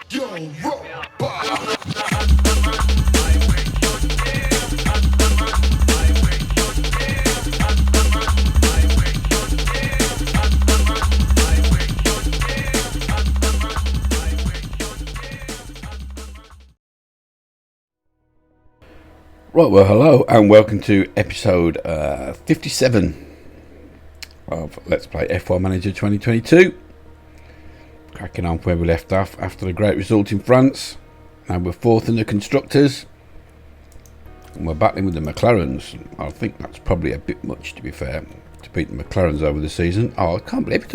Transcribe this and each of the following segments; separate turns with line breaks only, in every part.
Yo, robot.
Right, well, hello and welcome to episode 57 of Let's Play F1 Manager 2022. Cracking on where we left off after the great result in France. Now we're fourth in the Constructors and we're battling with the McLarens. I think that's probably a bit much, to be fair, to beat the McLarens over the season. Oh, I can't believe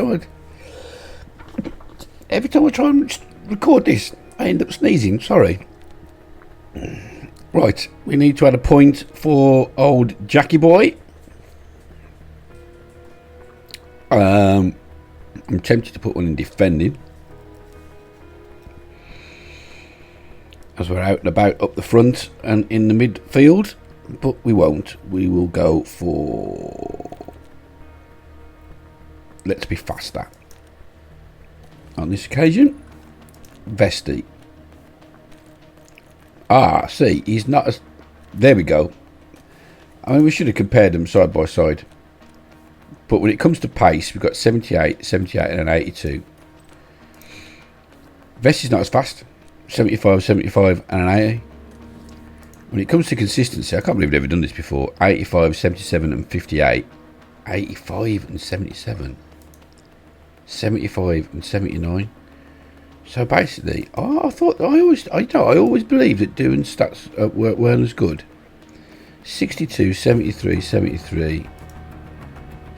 every time I try and record this, I end up sneezing, sorry. Right, we need to add a point for old Jackie Boy. I'm tempted to put one in defending, as we're out and about up the front and in the midfield, but we won't. We will go for let's be faster. On this occasion, Vesti. Ah, see, he's not as... There we go. I mean, we should have compared them side by side. But when it comes to pace, we've got 78, 78 and an 82. Vesti's not as fast. 75, 75 and an 80. When it comes to consistency, I can't believe we've ever done this before. 85, 77 and 58. 85 and 77. 75 and 79. So basically, I always believed that doing stats weren't as good. 62, 73, 73,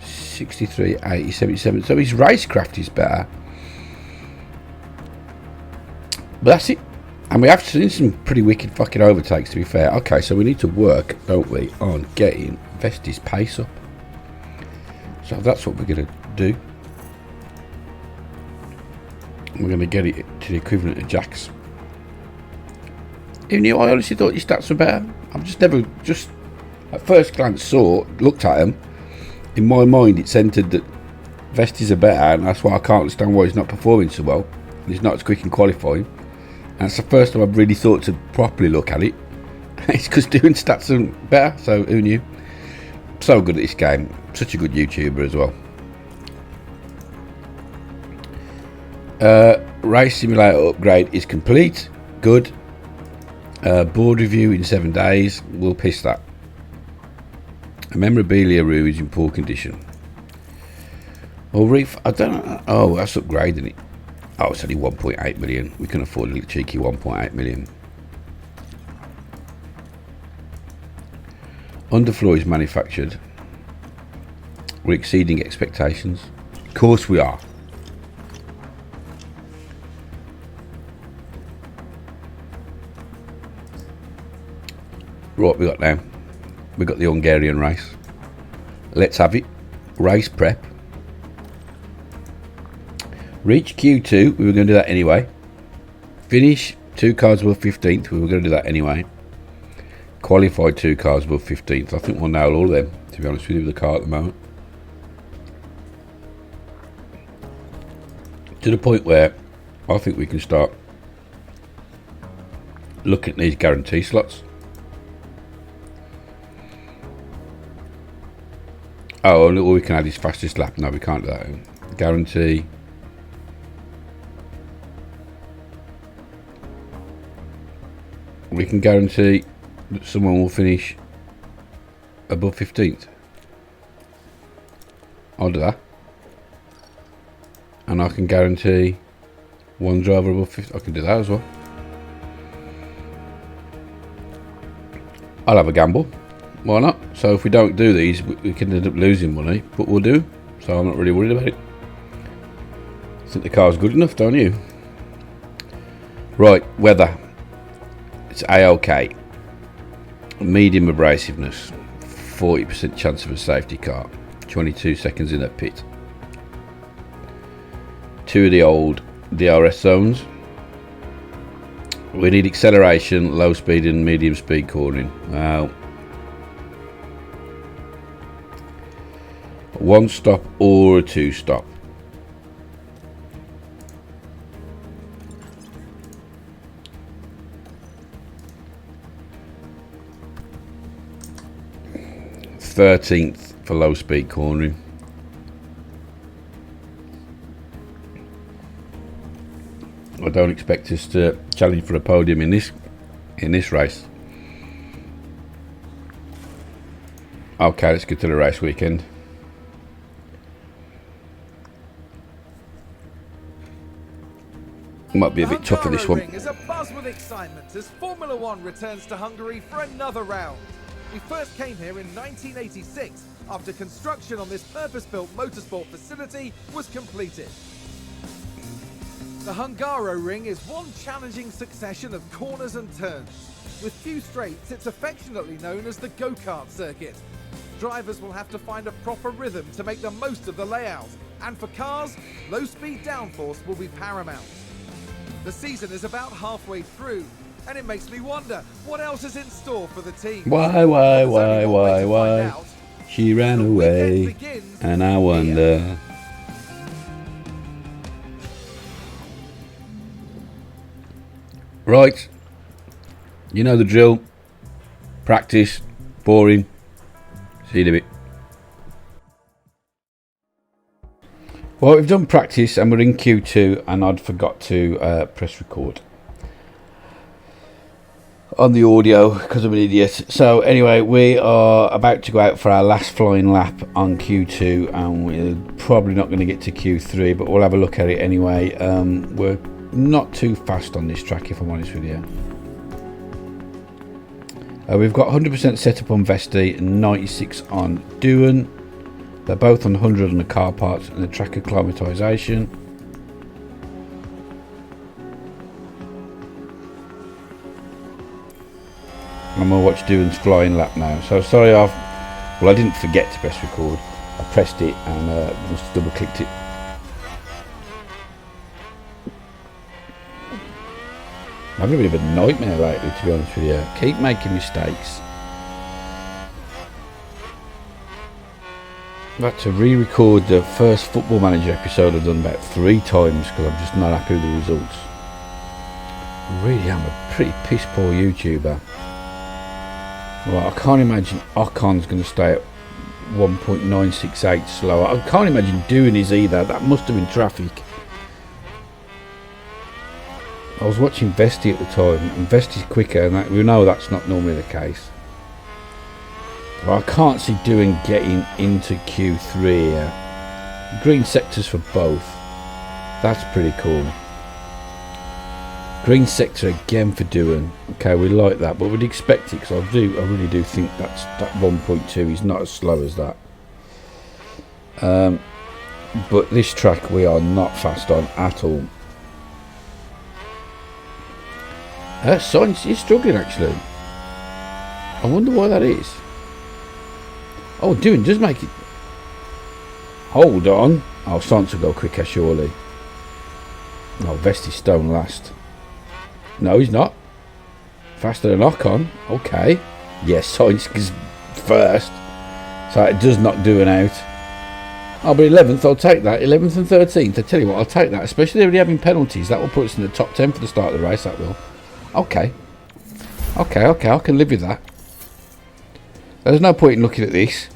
63, 80, 77. So his racecraft is better. But that's it. And we have seen some pretty wicked fucking overtakes, to be fair. Okay, so we need to work, don't we, on getting Vesti's pace up. So that's what we're going to do. We're going to get it to the equivalent of Jack's. Even though I honestly thought your stats were better. I've just never, at first glance looked at him. In my mind it's entered that Vesti's are better, and that's why I can't understand why he's not performing so well. He's not as quick in qualifying. And it's the first time I've really thought to properly look at it. It's because doing stats are better, so who knew? So good at this game. Such a good YouTuber as well. Race simulator upgrade is complete. Good. Board review in 7 days. We'll piss that. A memorabilia room is in poor condition. Oh, Reef, I don't know. Oh, that's upgrading it. Oh, it's only 1.8 million. We can afford a little cheeky 1.8 million. Underfloor is manufactured. We're exceeding expectations. Of course we are. Right, we got now. We got the Hungarian race. Let's have it. Race prep. Reach Q2. We were going to do that anyway. Finish 2 cars above 15th. We were going to do that anyway. Qualify 2 cars above 15th. I think we'll nail all of them, to be honest with you, with the car at the moment. To the point where I think we can start looking at these guarantee slots. Oh, and all we can add is fastest lap. No, we can't do that. Guarantee. We can guarantee that someone will finish above 15th. I'll do that. And I can guarantee one driver above 15th. I can do that as well. I'll have a gamble. Why not? So if we don't do these, we can end up losing money, but we'll do. So I'm not really worried about it. I think the car's good enough, don't you? Right, weather. It's AOK. Medium abrasiveness. 40% chance of a safety car. 22 seconds in a pit. 2 of the old DRS zones. We need acceleration, low speed and medium speed cornering. Wow. 1 stop or a 2 stop. 13th for low speed cornering. I don't expect us to challenge for a podium in this race. Okay, let's get to the race weekend. Might be a bit tougher this one.
Is abuzz with excitement as Formula One returns to Hungary for another round. We first came here in 1986 after construction on this purpose-built motorsport facility was completed. The Hungaroring is one challenging succession of corners and turns. With few straights, it's affectionately known as the go-kart circuit. Drivers will have to find a proper rhythm to make the most of the layout, and for cars, low-speed downforce will be paramount. The season is about halfway through, and it makes me wonder what else is in store for the team.
Why? She ran away, and I wonder. Right, you know the drill. Practice, boring. See you in a bit. Well, we've done practice and we're in Q2, and I'd forgot to press record on the audio because I'm an idiot. So anyway, we are about to go out for our last flying lap on Q2, and we're probably not going to get to Q3, but we'll have a look at it anyway. We're not too fast on this track, if I'm honest with you. We've got 100% set up on Vesti and 96 on Doohan. They're both on 100 on the car parts and the track acclimatisation. I'm going to watch Doohan's flying lap now. So sorry, I didn't forget to press record. I pressed it and must have double clicked it. I'm having a bit of a nightmare lately, to be honest with you. I keep making mistakes. I've had to re-record the first Football Manager episode I've done about 3 times because I'm just not happy with the results. I really am a pretty piss poor YouTuber. Well, I can't imagine Ocon's going to stay at 1.968 slower. I can't imagine doing his either. That must have been traffic. I was watching Vesti at the time, and Vesti's quicker, and we know that's not normally the case. But I can't see Doohan getting into Q3 here. Green sectors for both. That's pretty cool. Green sector again for Doohan. Okay, we like that, but we'd expect it because I really do think that 1.2 is not as slow as that. But this track we are not fast on at all. Sainz is struggling actually. I wonder why that is. Oh, Doohan does make it. Hold on. Oh, Sainz will go quicker surely. Oh, Vesti's stone last. No, he's not. Faster than Ocon. Okay. Yes, Sainz is first. So it does knock Doohan out. Oh, but 11th, I'll take that. 11th and 13th. I tell you what, I'll take that. Especially if they're having penalties. That will put us in the top 10 for the start of the race, that will. Okay. Okay, I can live with that. There's no point in looking at this.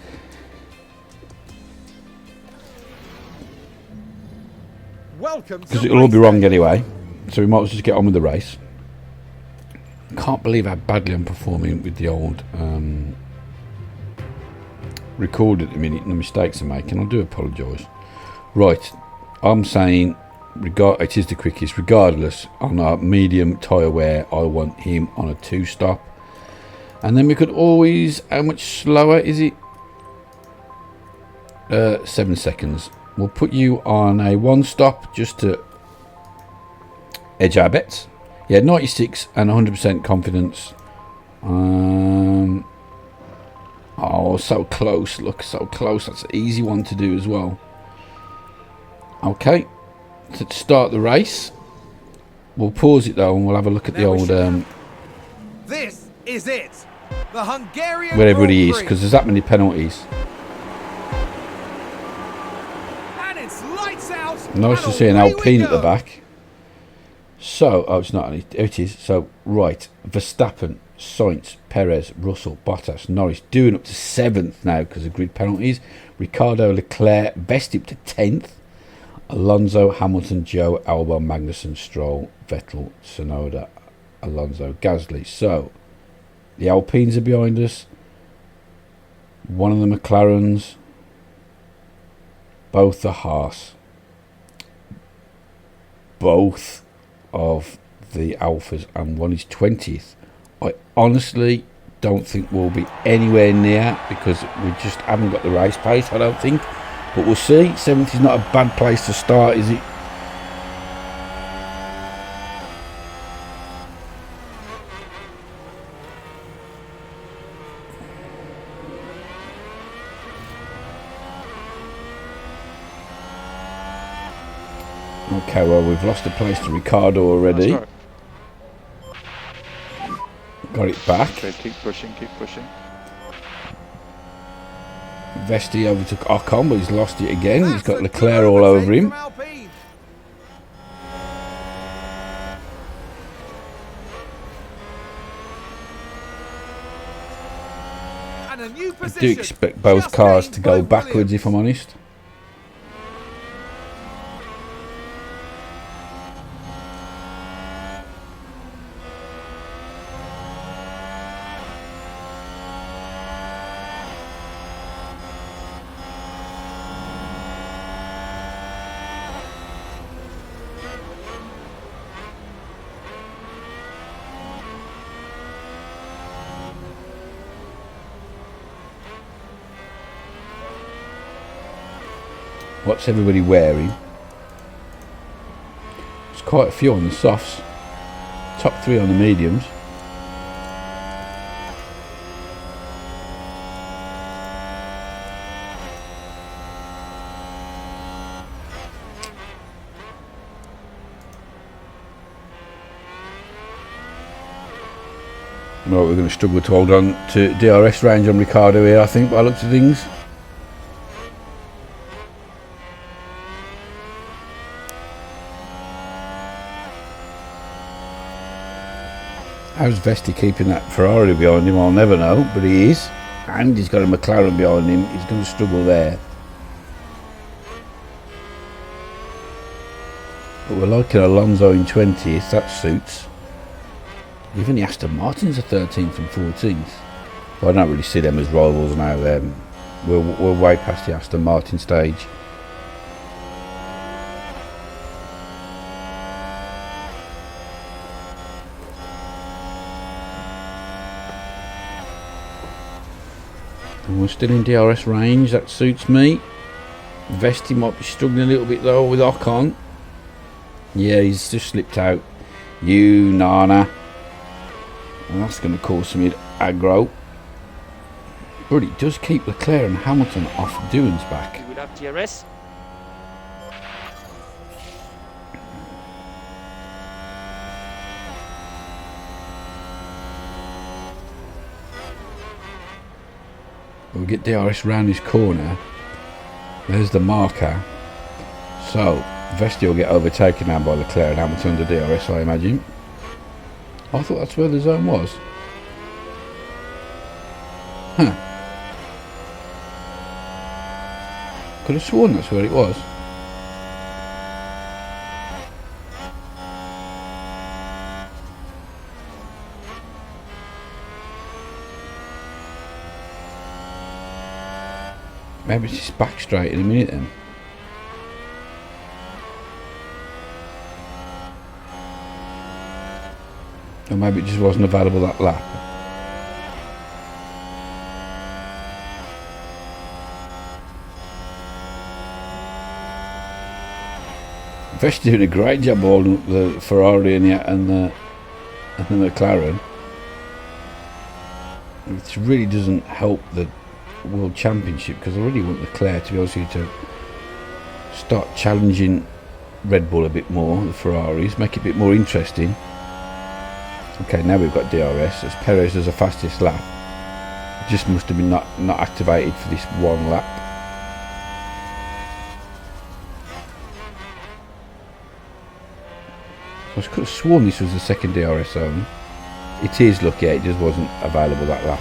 Because it'll all be wrong anyway. So we might as well just get on with the race. Can't believe how badly I'm performing with the old record at the minute and the mistakes I'm making. I do apologise. Right, I'm saying it is the quickest. Regardless, on a medium tyre wear, I want him on a 2-stop. And then we could always... How much slower is it? 7 seconds. We'll put you on a 1-stop just to edge our bets. Yeah, 96 and 100% confidence. Oh, so close. Look, so close. That's an easy one to do as well. Okay. To start the race. We'll pause it though and we'll have a look at the old...
This is it. The Hungarian
where everybody is, because there's that many penalties.
And it's lights out.
Nice to see an Alpine at the back. So, oh, it's not. It is. So, right. Verstappen, Sainz, Perez, Russell, Bottas, Norris doing up to 7th now because of grid penalties. Ricardo, Leclerc, Vesti up to 10th. Alonso, Hamilton, Joe, Albon, Magnussen, Stroll, Vettel, Tsunoda, Alonso, Gasly. So, the Alpines are behind us. One of the McLarens. Both the Haas. Both of the Alphas, and one is 20th. I honestly don't think we'll be anywhere near because we just haven't got the race pace, I don't think. But we'll see. 7th is not a bad place to start, is it? Okay, well, we've lost a place to Ricardo already.
Right.
Got it back.
Okay, keep pushing, keep pushing.
Vesti overtook Ocon, but he's lost it again. He's got Leclerc all over him. I do expect both cars to go backwards, if I'm honest. What's everybody wearing? There's quite a few on the softs. Top 3 on the mediums. Right, we're going to struggle to hold on to DRS range on Ricardo here, I think, by the looks of things. How's Vesti keeping that Ferrari behind him? I'll never know, but he is. And he's got a McLaren behind him. He's going to struggle there. But we're liking Alonso in 20th. That suits. Even the Aston Martins are 13th and 14th. But I don't really see them as rivals now. We're way past the Aston Martin stage. And we're still in DRS range, that suits me. Vesti might be struggling a little bit though with Ocon. Yeah, he's just slipped out. You Nana. And that's going to cause some aggro. But it does keep Leclerc and Hamilton off Doohan's back.
You would have DRS.
We'll get DRS round this corner. There's the marker. So, Vesti will get overtaken now by Leclerc and Hamilton under DRS, I imagine. I thought that's where the zone was. Huh. Could have sworn that's where it was. Maybe it's just back straight in a minute then. Or maybe it just wasn't available that lap. Vesti doing a great job holding the Ferrari and the McLaren. It really doesn't help the World Championship because I really want Leclerc to be able to start challenging Red Bull a bit more, the Ferraris, make it a bit more interesting. Okay, now we've got DRS as Perez does the fastest lap. It just must have been not activated for this one lap. I could have sworn this was the second DRS zone. It is, look, yeah, it just wasn't available that lap.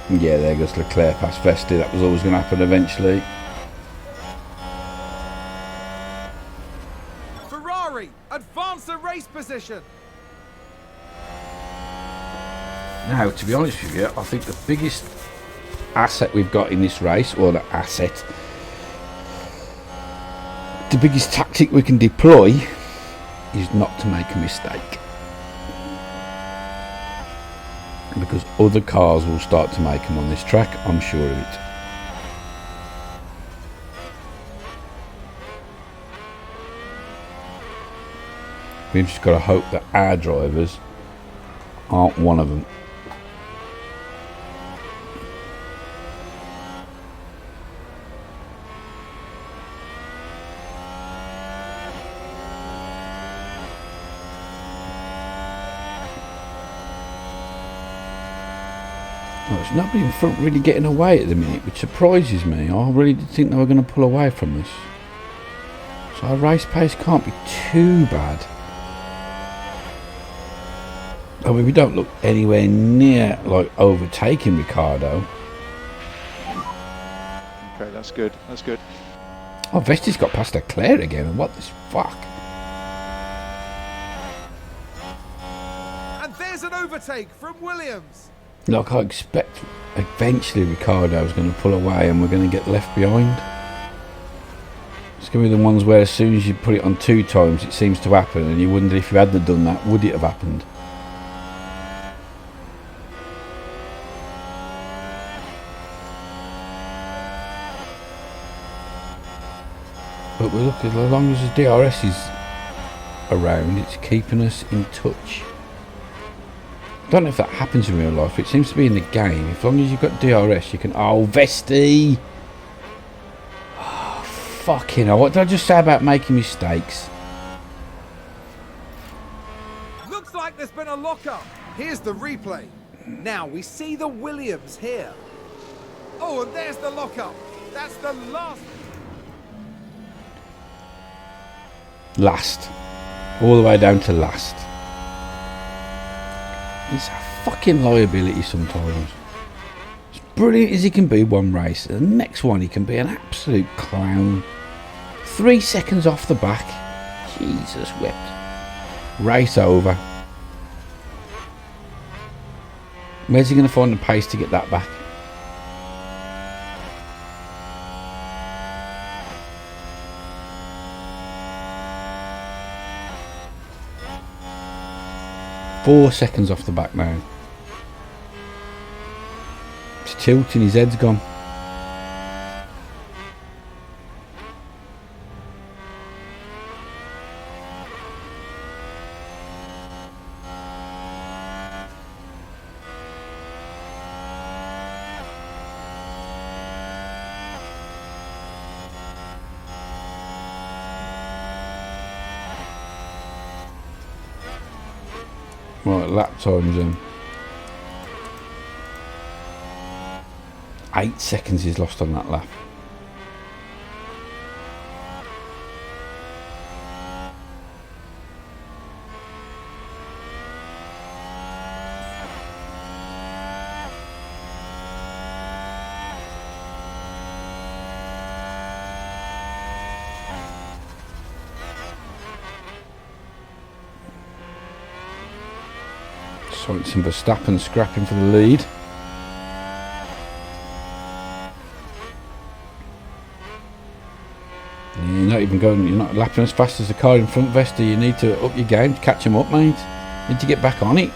Yeah, there goes Leclerc past Vesti. That was always going to happen eventually.
Ferrari, advance the race position.
Now, to be honest with you, I think the biggest asset we've got in this race, or the asset, the biggest tactic we can deploy is not to make a mistake. Because other cars will start to make them on this track, I'm sure of it. We've just got to hope that our drivers aren't one of them. There's nobody in front really getting away at the minute, which surprises me. I really did think they were going to pull away from us. So our race pace can't be too bad. I mean, we don't look anywhere near like overtaking Ricciardo.
Okay, that's good. That's good.
Oh, Vesti's got past Leclerc again, and what the fuck?
And there's an overtake from Williams.
Like, I expect eventually Ricciardo's going to pull away and we're going to get left behind. It's going to be the ones where as soon as you put it on 2 times it seems to happen, and you wonder if you hadn't done that, would it have happened? But we're looking, as long as the DRS is around, it's keeping us in touch. I don't know if that happens in real life. It seems to be in the game. As long as you've got DRS, you can... Oh, Vesti! Oh, fucking hell. What did I just say about making mistakes?
Looks like there's been a lockup. Here's the replay. Now we see the Williams here. Oh, and there's the lockup. That's the last...
Last. All the way down to last. He's a fucking liability sometimes. As brilliant as he can be one race, the next one he can be an absolute clown. 3 seconds off the back. Jesus wept. Race over. Where's he going to find the pace to get that back? Four seconds off the back now. It's tilting, his head's gone. Right, lap times in. 8 seconds is lost on that lap. So it's some Verstappen scrapping for the lead. You're not even going, you're not lapping as fast as the car in front, Vesta. You need to up your game to catch him up, mate. You need to get back on it.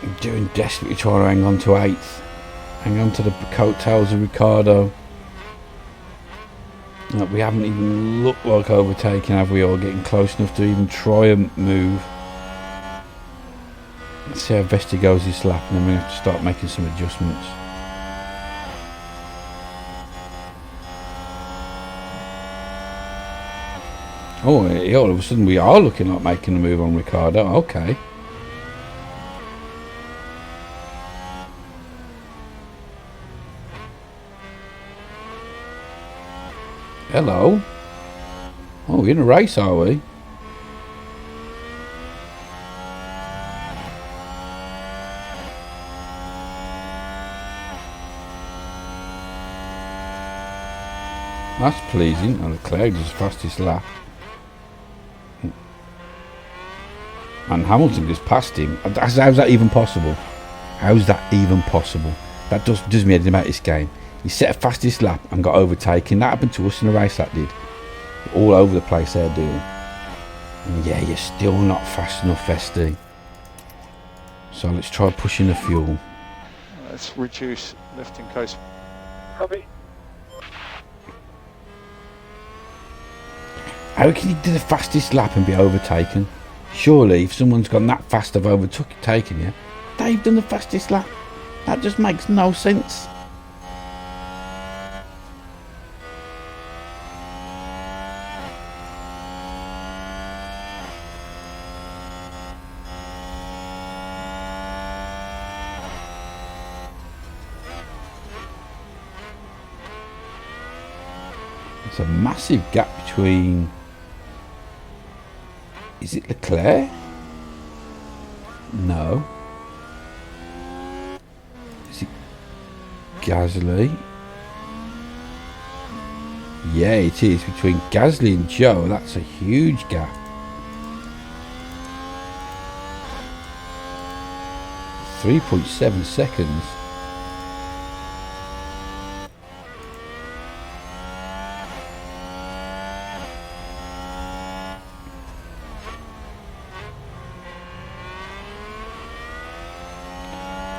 I'm doing desperately trying to hang on to 8th. Hang on to the coattails of Ricciardo. Look, we haven't even looked like overtaking, have we, or getting close enough to even try and move. Let's see how Vesti goes this lap, and then we have to start making some adjustments. Oh, yeah, all of a sudden we are looking like making a move on Ricardo. Okay. Hello. Oh, we're in a race, are we? That's pleasing. And Leclerc does fastest lap. And Hamilton just passed him. How's that even possible? How's that even possible? That does me anything about this game. He set a fastest lap and got overtaken. That happened to us in a race, that did. All over the place they're doing. And yeah, you're still not fast enough, Vesti. So let's try pushing the fuel.
Let's reduce lifting coast.
Copy.
How can he do the fastest lap and be overtaken? Surely, if someone's gone that fast, they've overtaken you. They've done the fastest lap. That just makes no sense. It's a massive gap between... Is it Leclerc? No. Is it Gasly? Yeah, it is. Between Gasly and Joe, that's a huge gap. .7 seconds.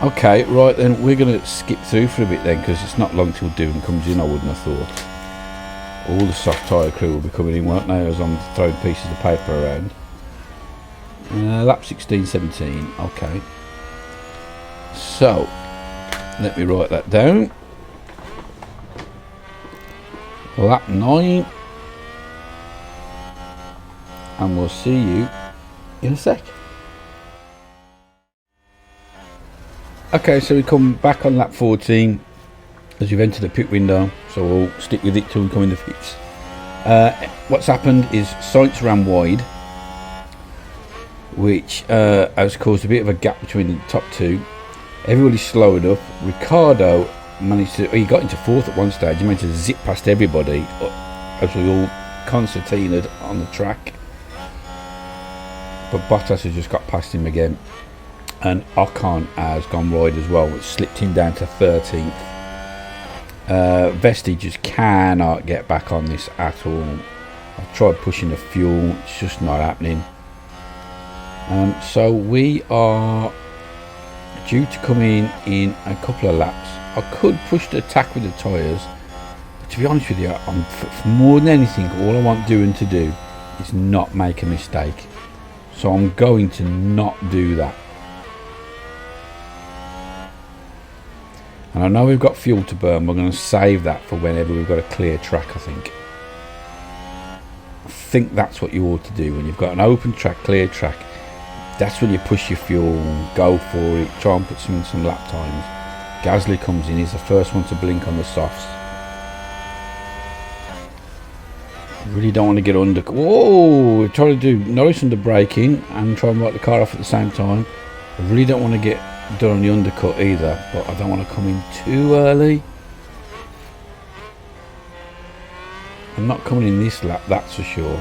Okay, right then, we're going to skip through for a bit then, because it's not long till Doom comes in, I wouldn't have thought. All the soft tyre crew will be coming in, won't they, as I'm throwing pieces of paper around. Lap 16, 17, okay. So, let me write that down. Lap 9. And we'll see you in a sec. Okay, so we come back on lap 14 as you've entered the pit window, so we'll stick with it till we come in the pits. What's happened is Sainz ran wide, which has caused a bit of a gap between the top two. Everybody slowed up. Ricardo managed to, he got into fourth at one stage, he managed to zip past everybody as we all concertinaed on the track. But Bottas has just got past him again. And Ocon has gone wide as well, which slipped him down to 13th. Vesti just cannot get back on this at all. I've tried pushing the fuel, it's just not happening. So we are due to come in a couple of laps. I could push the attack with the tyres, but to be honest with you, for more than anything, all I want doing to do is not make a mistake. So I'm going to not do that. And I know we've got fuel to burn, we're going to save that for whenever we've got a clear track, I think. I think that's what you ought to do when you've got an open track, clear track. That's when you push your fuel, go for it, try and put some lap times. Gasly comes in, he's the first one to blink on the softs. Really don't want to get under. Whoa, we're trying to do Norris under braking and try and write the car off at the same time. I really don't want to get done on the undercut either, but I don't want to come in too early. I'm not coming in this lap, that's for sure.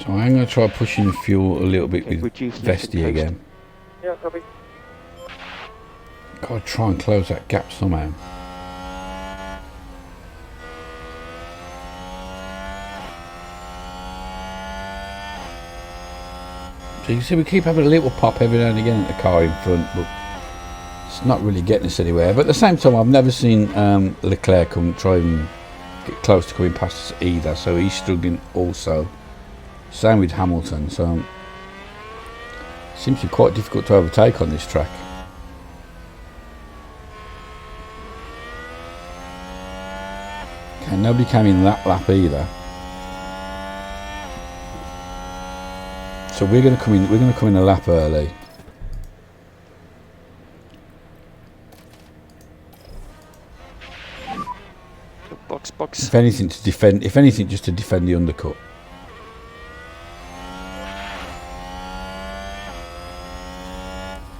So I'm going to try pushing fuel a little bit with Vesti again.
Yeah, copy.
Gotta try and close that gap somehow. So you can see we keep having a little pop every now and again at the car in front, but it's not really getting us anywhere. But at the same time, I've never seen Leclerc try and get close to coming past us either, so he's struggling also Same with Hamilton, so seems to be quite difficult to overtake on this track. Okay, nobody came in that lap either. So we're going to come in. We're going to come in a lap early.
Box.
If anything to defend. If anything, just to defend the undercut.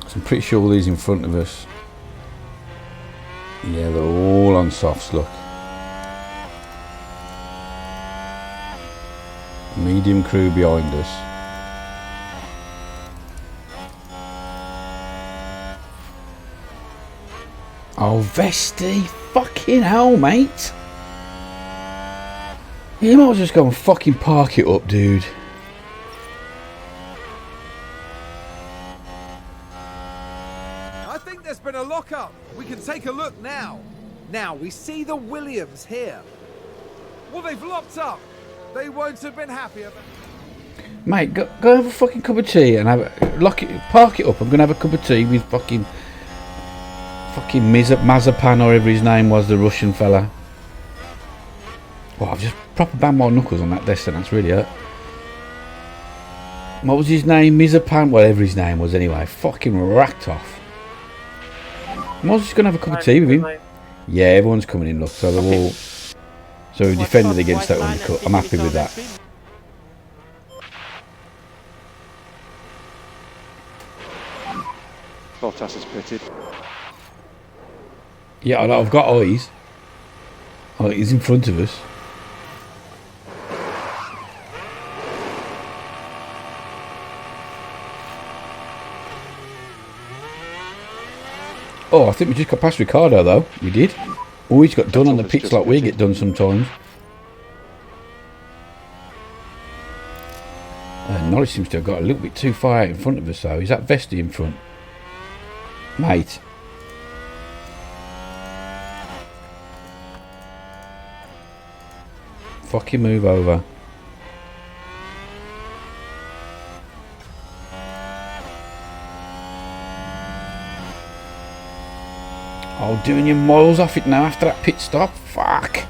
So I'm pretty sure all these in front of us. Yeah, they're all on softs. Look. Medium crew behind us. Oh, Vesti, fucking hell, mate. You might as well just go and fucking park it up, dude.
I think there's been a lock-up. We can take a look now. Now, we see the Williams here. Well, they've locked up. They won't have been happy about it.
Mate, go have a fucking cup of tea and park it up. I'm gonna have a cup of tea with fucking Mazepan or whatever his name was, the Russian fella. Oh, I've just proper banged my knuckles on that desk and that's really hurt. What was his name? Mazepan, whatever his name was anyway. Fucking racked off. I was just gonna have a cup of tea with him. Yeah, everyone's coming in, look, so they're all. So we defended against that undercut. I'm happy with that.
Bottas is pitted.
Yeah, I've got eyes. Oh, he's in front of us. Oh, I think we just got past Ricciardo though. We did. Always got done on the pits like we get done sometimes. Norris seems to have got a little bit too far out in front of us though. Is that Vesti in front? Mate. Fucking move over. Oh, doing your miles off it now after that pit stop. Fuck.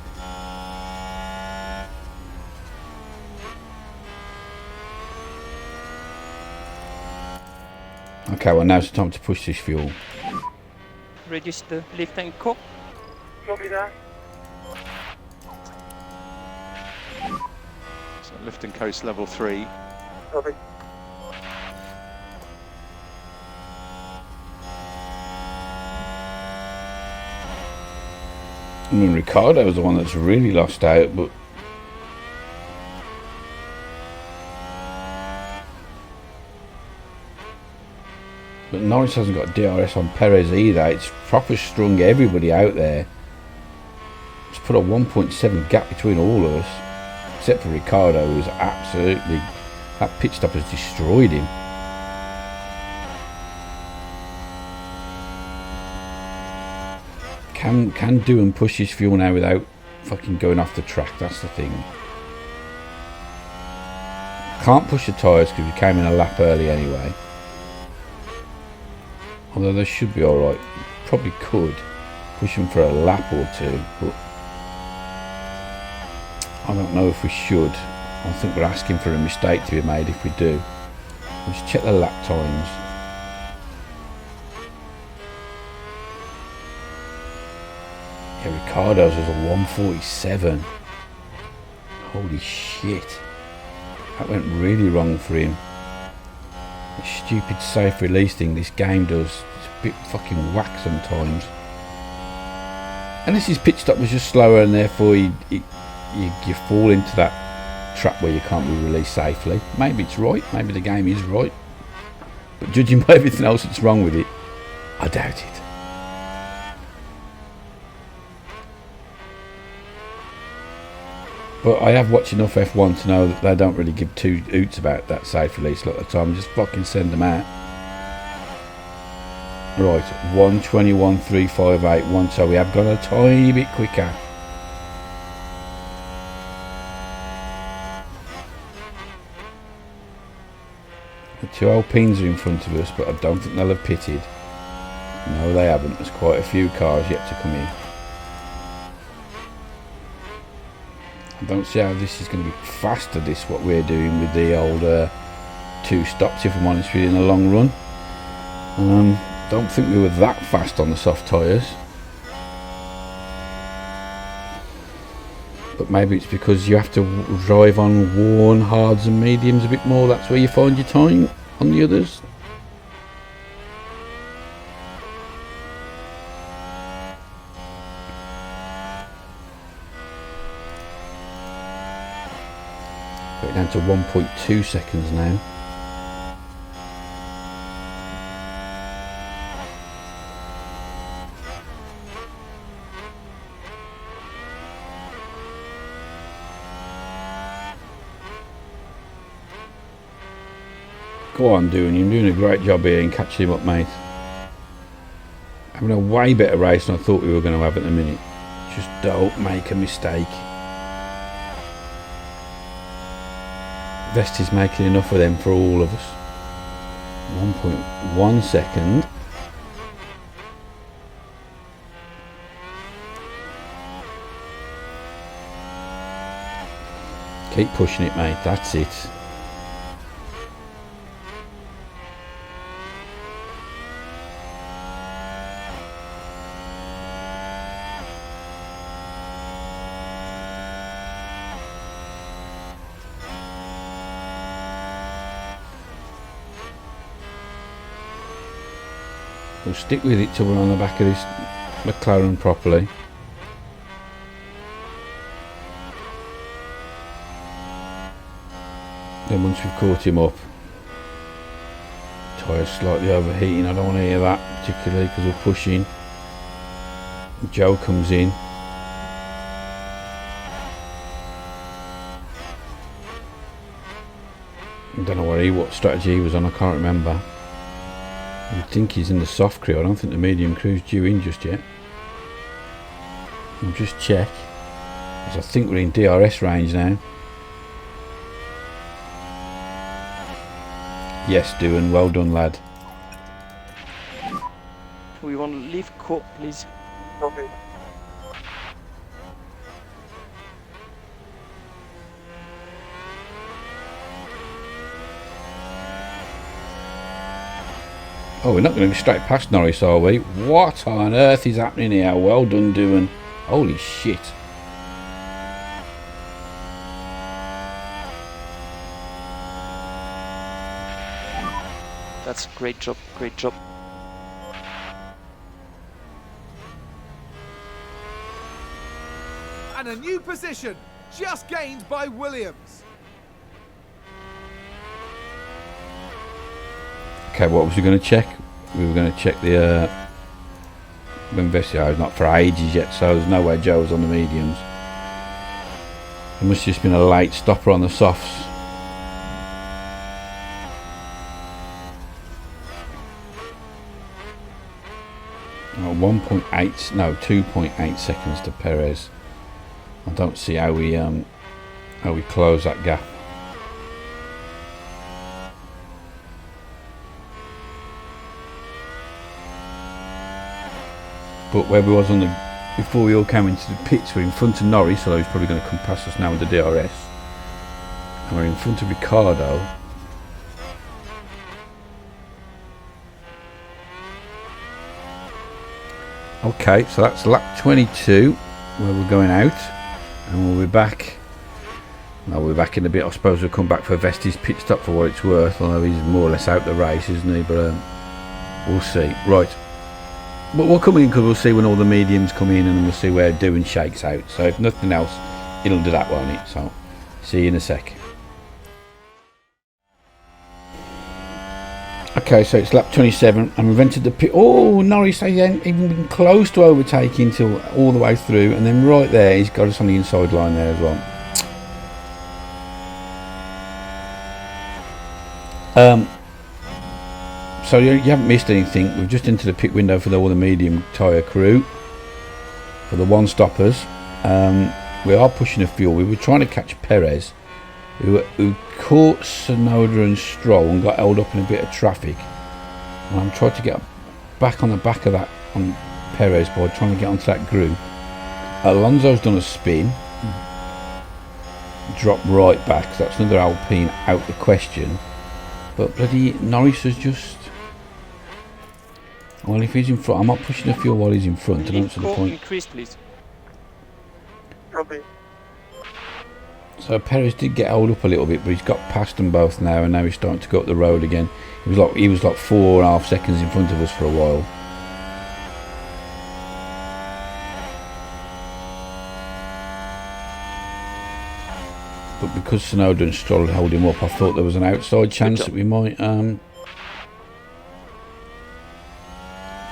Okay, well now's the time to push this fuel.
Reduce the lift and co.
So lift and coast level 3.
Copy.
I mean, Ricciardo was the one that's really lost out, but Norris hasn't got DRS on Perez either. It's proper strung everybody out there. It's put a 1.7 gap between all of us, except for Ricciardo, who's absolutely, that pit stop has destroyed him. Can do and push his fuel now without fucking going off the track. That's the thing. Can't push the tyres because we came in a lap early anyway. Although they should be alright. Probably could push them for a lap or two, but I don't know if we should. I think we're asking for a mistake to be made if we do. Let's check the lap times. Yeah, Ricciardo's was a 1:47. Holy shit. That went really wrong for him. The stupid safe release thing this game does. It's a bit fucking whack sometimes. Unless his pit stop was just slower and therefore you fall into that trap where you can't be released safely. Maybe it's right, maybe the game is right. But judging by everything else that's wrong with it, I doubt it. But I have watched enough F1 to know that they don't really give two hoots about that safe release a lot of the time. Just fucking send them out. Right, 1:21.358. So we have gone a tiny bit quicker. The two Alpines are in front of us, but I don't think they'll have pitted. No, they haven't. There's quite a few cars yet to come in. I don't see how this is going to be faster, this what we're doing with the old 2 stops, if I'm honest with you, in the long run. Don't think we were that fast on the soft tyres. But maybe it's because you have to drive on worn hards and mediums a bit more. That's where you find your time on the others. Got it down to 1.2 seconds now. Go on, you're doing a great job here in catching him up, mate. Having a way better race than I thought we were going to have at the minute. Just don't make a mistake. Vesti's making enough of them for all of us. 1.1 second. Keep pushing it, mate. That's it. We'll stick with it till we're on the back of this McLaren properly. Then once we've caught him up, tyres slightly overheating, I don't want to hear that particularly because we're pushing. Joe comes in. I don't know what strategy he was on, I can't remember. I think he's in the soft crew. I don't think the medium crew's due in just yet. I'll just check, because I think we're in DRS range now. Yes, doing well done, lad.
We want to leave court, please. Okay.
Oh, we're not going to be straight past Norris, are we? What on earth is happening here? Well done, doing. Holy shit.
That's great job, great job.
And a new position, just gained by Williams.
Okay, what was we going to check? We were going to check the Investio, not for ages yet, so there's no way Joe was on the mediums. It must have just been a late stopper on the softs. Oh, 1.8, no, 2.8 seconds to Perez. I don't see how we close that gap. But where we was on the before we all came into the pits, we're in front of Norris, so he's probably going to come past us now with the DRS. And we're in front of Ricardo. Okay, so that's lap 22 where we're going out, and we'll be back. Well, we'll be back in a bit. I suppose we'll come back for Vesti's pit stop for what it's worth, although he's more or less out the race, isn't he? But we'll see. Right. But we'll come in because we'll see when all the mediums come in, and we'll see where doing shakes out. So if nothing else, it'll do that, won't it? So see you in a sec. Okay, so it's lap 27 and we've entered the pit. Oh, Norris hasn't even been close to overtaking till all the way through, and then right there he's got us on the inside line there as well. So you haven't missed anything. We've just entered the pit window for all the medium tyre crew, for the one stoppers. We are pushing a fuel. We were trying to catch Perez, who caught Sonoda and Stroll and got held up in a bit of traffic. And I'm trying to get back on the back of that on Perez by trying to get onto that group. Alonso's done a spin, dropped right back, so that's another Alpine out the question. But bloody Norris has just... Well, if he's in front, I'm not pushing the fuel while he's in front. I don't see the point.
Increase, please.
So Perez did get held up a little bit, but he's got past them both now, and now he's starting to go up the road again. He was like 4.5 seconds in front of us for a while. But because Sonoda and Stroll held him up, I thought there was an outside chance that we might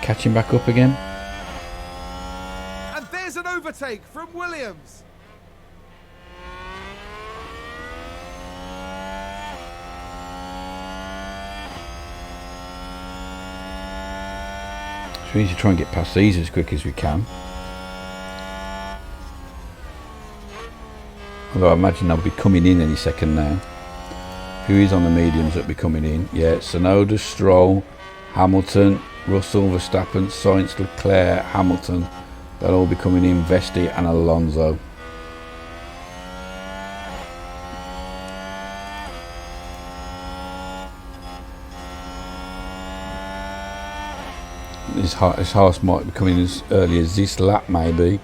catch him back up again.
And there's an overtake from Williams.
So we need to try and get past these as quick as we can. Although I imagine they'll be coming in any second now. Who is on the mediums that'll be coming in? Yeah, Sonoda, Stroll, Hamilton, Russell, Verstappen, Sainz, Leclerc, Hamilton. They'll all be coming in, Vesti and Alonso. His horse might be coming as early as this lap, maybe.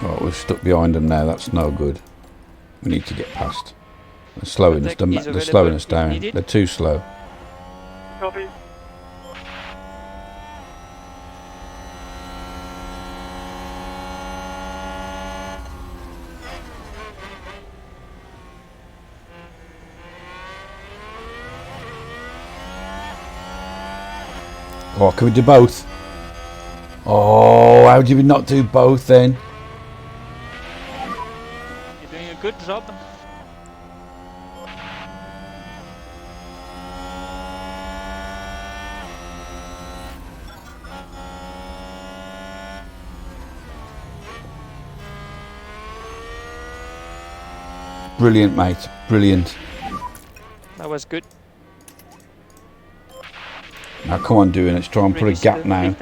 Right, we're stuck behind them now. That's no good. We need to get past. They're slowing us. They're slowing us down. They're too slow.
Copy.
Oh, can we do both? Oh, how did we not do both then?
You're doing a good job.
Brilliant, mate. Brilliant.
That was good.
Now come on, doing it. Let's try and put a gap now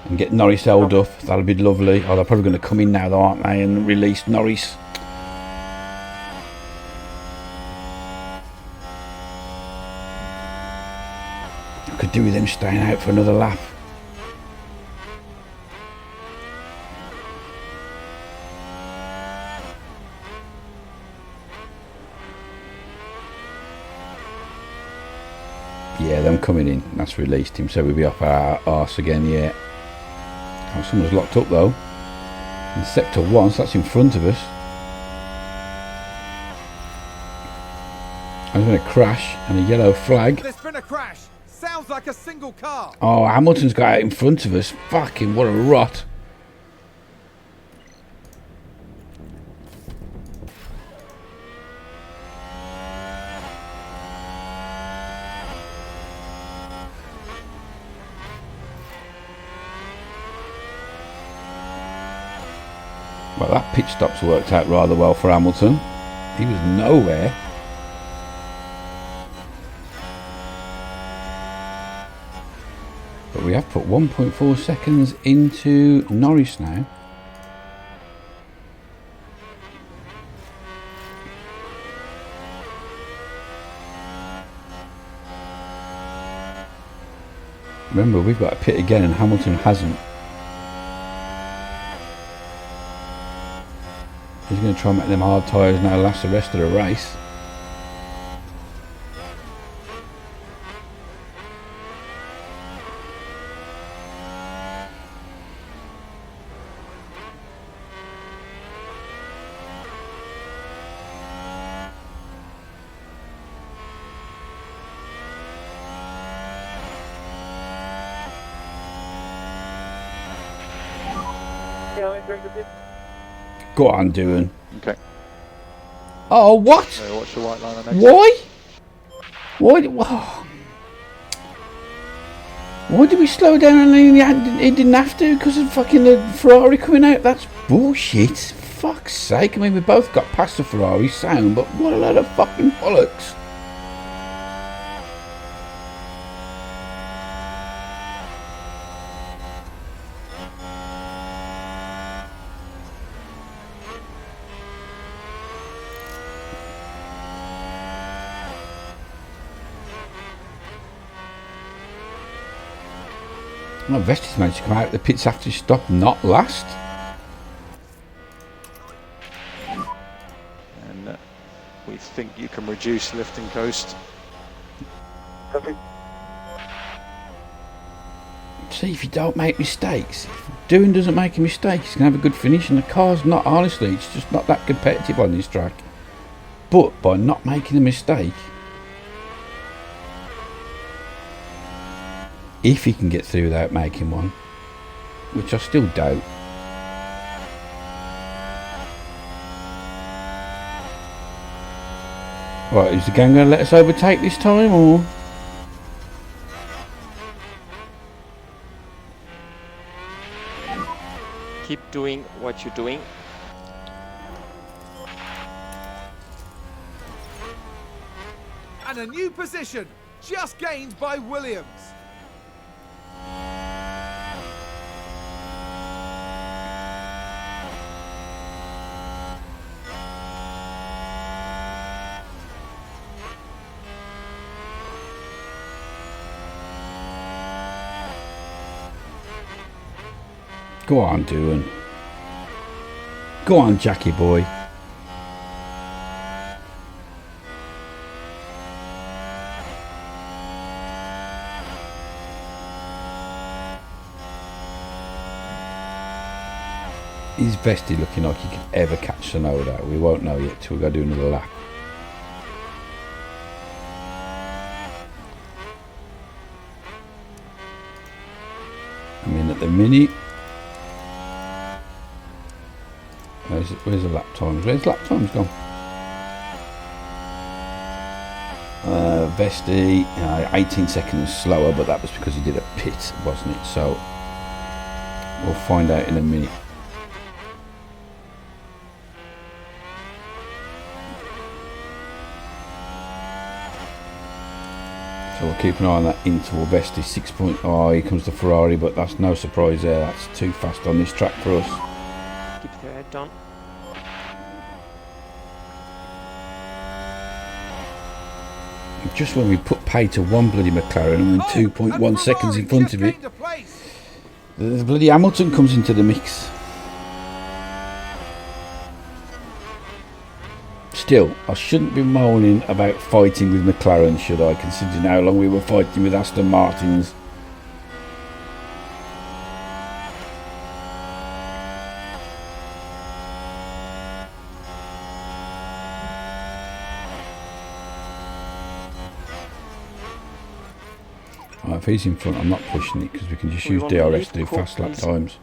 and get Norris held up. That'll be lovely. Oh, they're probably going to come in now, though, aren't they? And release Norris. I could do with them staying out for another lap. Yeah, them coming in. That's released him, so we'll be up our arse again. Yeah. Oh, someone's locked up though. In sector 1, so that's in front of us. There's been a crash and a yellow flag.
There's been a crash. Sounds like a single car.
Oh, Hamilton's got out in front of us. Fucking what a rot. Well, that pit stop's worked out rather well for Hamilton. He was nowhere. But we have put 1.4 seconds into Norris now. Remember, we've got a pit again and Hamilton hasn't. He's going to try and make them hard tyres now last the rest of the race. Go on, doing.
Okay.
Oh, what?
So watch the white line on exit.
Why? Why? Oh. Why did we slow down and he didn't have to because of fucking the Ferrari coming out? That's bullshit. Fuck's sake. I mean, we both got past the Ferrari sound, but what a load of fucking bollocks. Well, Vesti's managed to come out of the pits after he stopped not last.
And we think you can reduce lift and coast.
See, if you don't make mistakes, if Doing doesn't make a mistake, he's going to have a good finish, and the car's not, honestly, it's just not that competitive on this track. But by not making a mistake, if he can get through without making one, which I still doubt. Right, is the gang going to let us overtake this time, or?
Keep doing what you're doing.
And a new position, just gained by Williams.
Go on, Doing. Go on, Jackie boy. Is Vesti looking like he could ever catch Sonoda? We won't know yet till we go do another lap. I mean, at the minute, where's the lap times? Where's lap times gone? Vesti, 18 seconds slower, but that was because he did a pit, wasn't it? So we'll find out in a minute. So we'll keep an eye on that interval. Vesti 6 point. Oh, here comes the Ferrari, but that's no surprise there. That's too fast on this track for us.
Keep your head down.
Just when we put pay to one bloody McLaren and 2.1 seconds in front of it, the bloody Hamilton comes into the mix. Still, I shouldn't be moaning about fighting with McLaren, should I, considering how long we were fighting with Aston Martins. Right, if he's in front, I'm not pushing it because we can just use DRS to do fast lap times.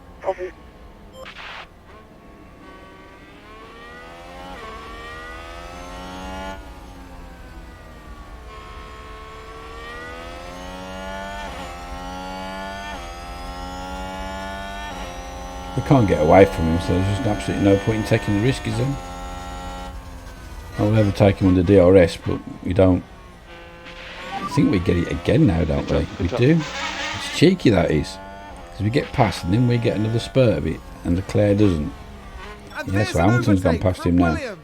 We can't get away from him, so there's just absolutely no point in taking the risk, is there? I will ever take him under DRS, but we don't. I think we get it again now, don't we? We do. It's cheeky, that is. Because we get past and then we get another spurt of it, and Leclerc doesn't. Yeah, so Hamilton's gone past him now.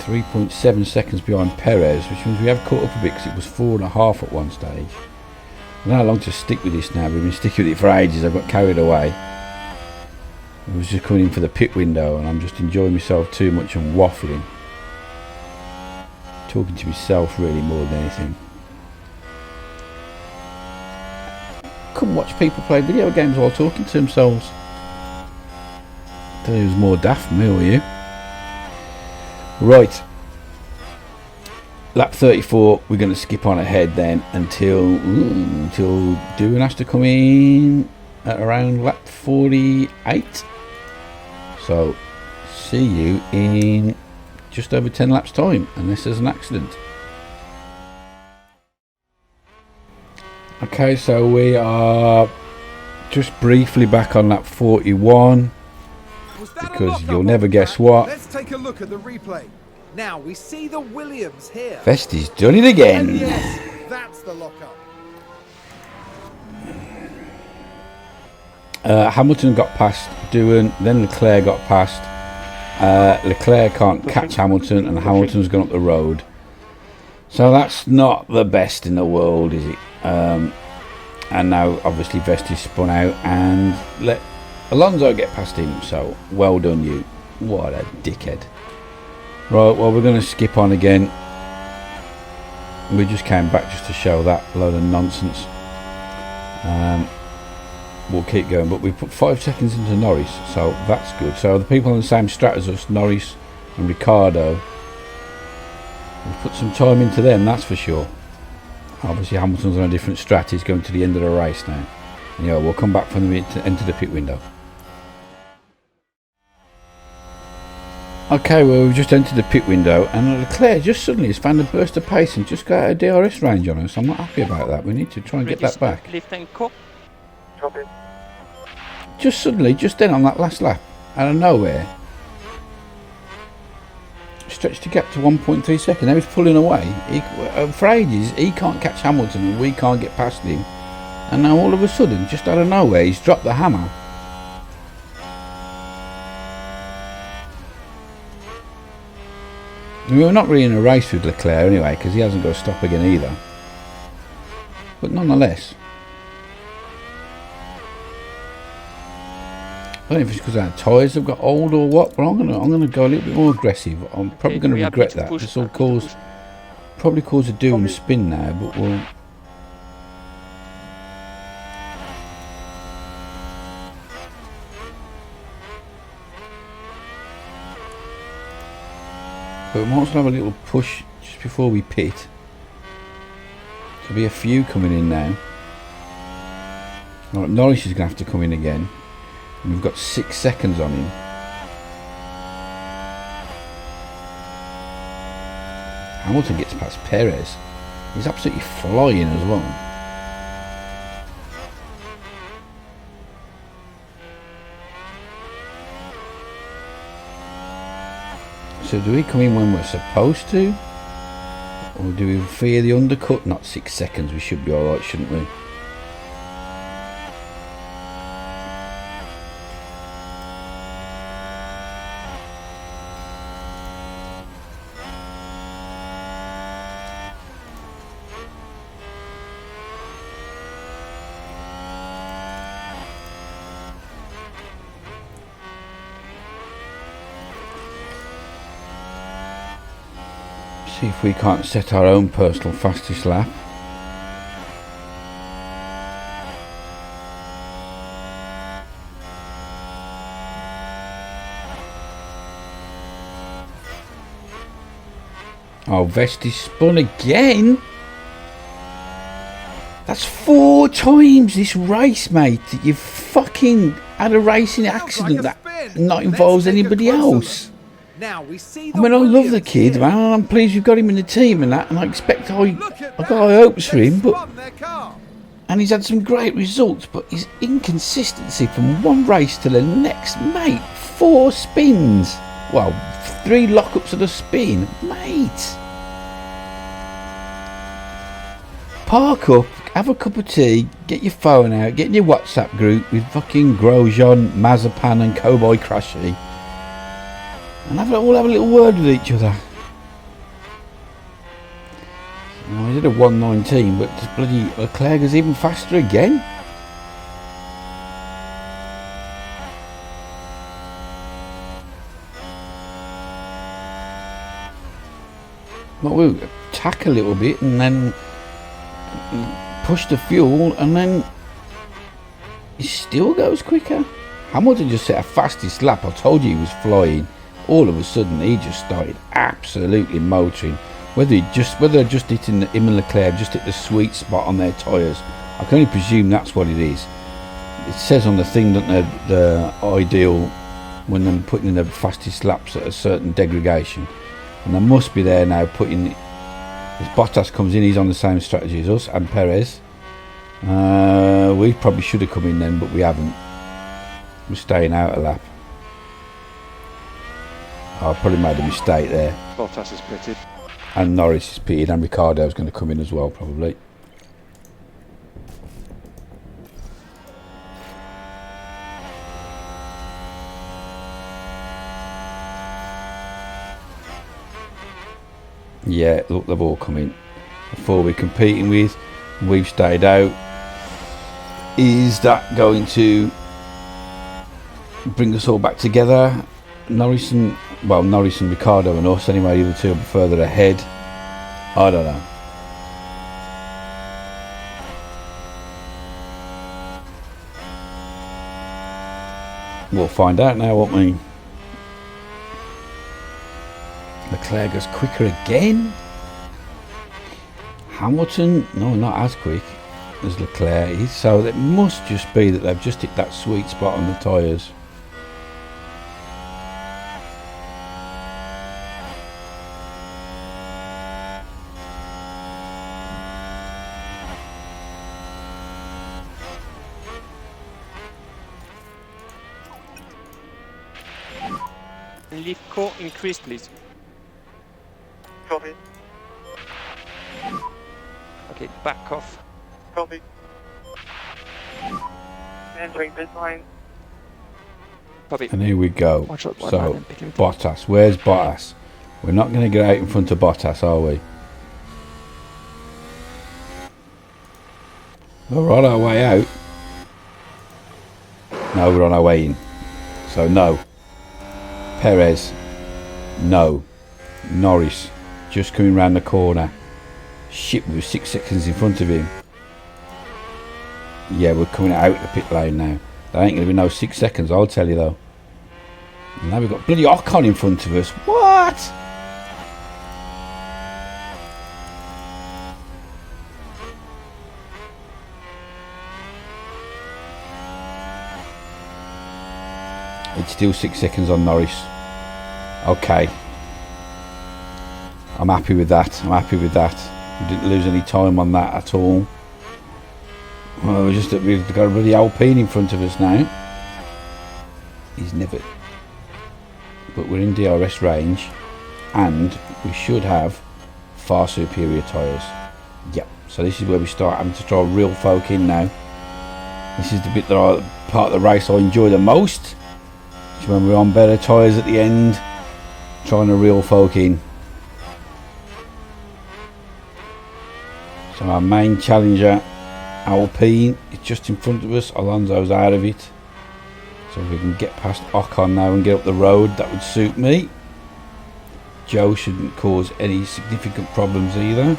3.7 seconds behind Perez, which means we have caught up a bit because it was 4.5 at one stage. I don't know how long to stick with this now. We've been sticking with it for ages. I got carried away. I was just coming in for the pit window and I'm just enjoying myself too much and waffling. Talking to myself really more than anything. Couldn't watch people play video games while talking to themselves. I thought it was more daft than me, or you? Right, lap 34, we're going to skip on ahead then until Doing has to come in at around lap 48. So, see you in just over 10 laps time, unless there's an accident. Okay, so we are just briefly back on lap 41, because you'll never guess what.
Let's take a look at the replay. Now we see the Williams here.
Vesti's done it again.
And yes, that's the lockup.
Hamilton got past Doohan, then Leclerc got past. Leclerc can't catch Hamilton, and Hamilton's gone up the road. So that's not the best in the world, is it? And now obviously Vesti spun out and let Alonso get past him. So well done, you. What a dickhead. Right, well, we're going to skip on again. We just came back just to show that load of nonsense. We'll keep going, but we put 5 seconds into Norris, so that's good. So the people on the same strat as us, Norris and Ricciardo, we've put some time into them, that's for sure. Obviously Hamilton's on a different strat, he's going to the end of the race now. And, yeah, we'll come back from the enter the pit window. Okay, well, we've just entered the pit window, and Leclerc just suddenly has found a burst of pace and just got a DRS range on us. I'm not happy about that. We need to try and get that back.
Lift and co.
Just suddenly, just then on that last lap, out of nowhere, stretched the gap to 1.3 seconds. Now he's pulling away. For ages, he can't catch Hamilton and we can't get past him. And now all of a sudden, just out of nowhere, he's dropped the hammer. I mean, we're not really in a race with Leclerc anyway, because he hasn't got to stop again either. But nonetheless, I don't know if it's because our tyres have got old or what, but I'm gonna go a little bit more aggressive. I'm probably going to regret that. This will probably cause a doom spin now, but we'll. But we might also have a little push just before we pit. There'll be a few coming in now. Right, Norris is going to have to come in again. And we've got 6 seconds on him. Hamilton gets past Perez. He's absolutely flying as well. So do we come in when we're supposed to? Or do we fear the undercut? Not 6 seconds, we should be alright, shouldn't we? See if we can't set our own personal fastest lap. Oh, Vesti spun again. That's 4 times this race, mate, that you've fucking had a racing accident that not involves anybody else.
Now we see
I mean, I love the kid, man, and I'm pleased we've got him in the team and that, and I expect I got high hopes for him, but and he's had some great results, but his inconsistency from one race to the next, mate, 4 spins, well, 3 lockups of a spin, mate. Park up, have a cup of tea, get your phone out, get in your WhatsApp group with fucking Grosjean, Mazepan and Cowboy Crashy. And we'll have a little word with each other. Oh, he did a 1:19, but this bloody Leclerc is even faster again. Well, we'll attack a little bit and then push the fuel, and then he still goes quicker. Hamilton just set a fastest lap. I told you he was flying. All of a sudden he just started absolutely motoring. Whether they're just hitting him and Leclerc just hit the sweet spot on their tyres, I can only presume that's what it is. It says on the thing that the ideal when they're putting in the fastest laps at a certain degradation. And they must be there now putting... As Bottas comes in, he's on the same strategy as us and Perez. We probably should have come in then, but we haven't. We're staying out a lap. I probably made a mistake there.
Bottas is pitted.
And Norris is pitted, and Ricciardo's going to come in as well, probably. Yeah, look, they've all come in. The four we're competing with, we've stayed out. Is that going to bring us all back together? Norris and Ricciardo and us anyway, the other two are further ahead. I don't know. We'll find out now, won't we? Leclerc goes quicker again. Hamilton, no, not as quick as Leclerc is. So it must just be that they've just hit that sweet spot on the tyres.
Leave core increase, please.
Copy.
Okay, back off.
Copy. Entering pit line.
Copy.
And here we go.
Watch out,
So, Bottas. Where's Bottas? We're not going to get out in front of Bottas, are we? We're on our way out. No, we're on our way in. So, no. Perez. No. Norris. Just coming round the corner. Shit, we were 6 seconds in front of him. Yeah, we're coming out the pit lane now. There ain't going to be no 6 seconds, I'll tell you though. Now we've got bloody Ocon in front of us. What? It's still 6 seconds on Norris. Okay. I'm happy with that. We didn't lose any time on that at all. Well, we've got a bloody Alpine in front of us now. He's never... But we're in DRS range. And we should have far superior tyres. Yep. So this is where we start having to try real folk in now. This is the bit that part of the race I enjoy the most. It's when we're on better tyres at the end. Trying to reel folk in. So our main challenger, Alpine, is just in front of us. Alonso's out of it. So if we can get past Ocon now and get up the road, that would suit me. Joe shouldn't cause any significant problems either.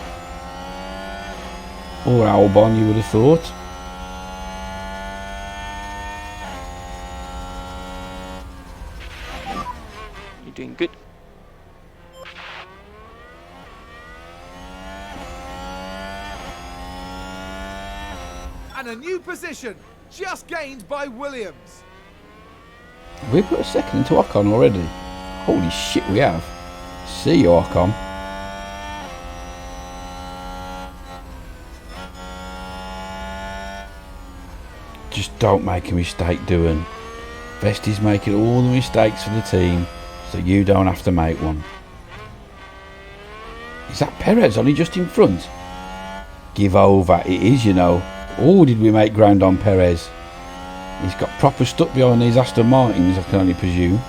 Or Albon, you would have thought.
You're doing good.
And a new position, just gained by Williams.
We put a second into Ocon already. Holy shit, we have. See you, Ocon. Just don't make a mistake doing. Vesti's making all the mistakes for the team, so you don't have to make one. Is that Perez only just in front? Give over. It is, you know. Oh, did we make ground on Perez? He's got proper stuck behind these Aston Martins, I can only presume.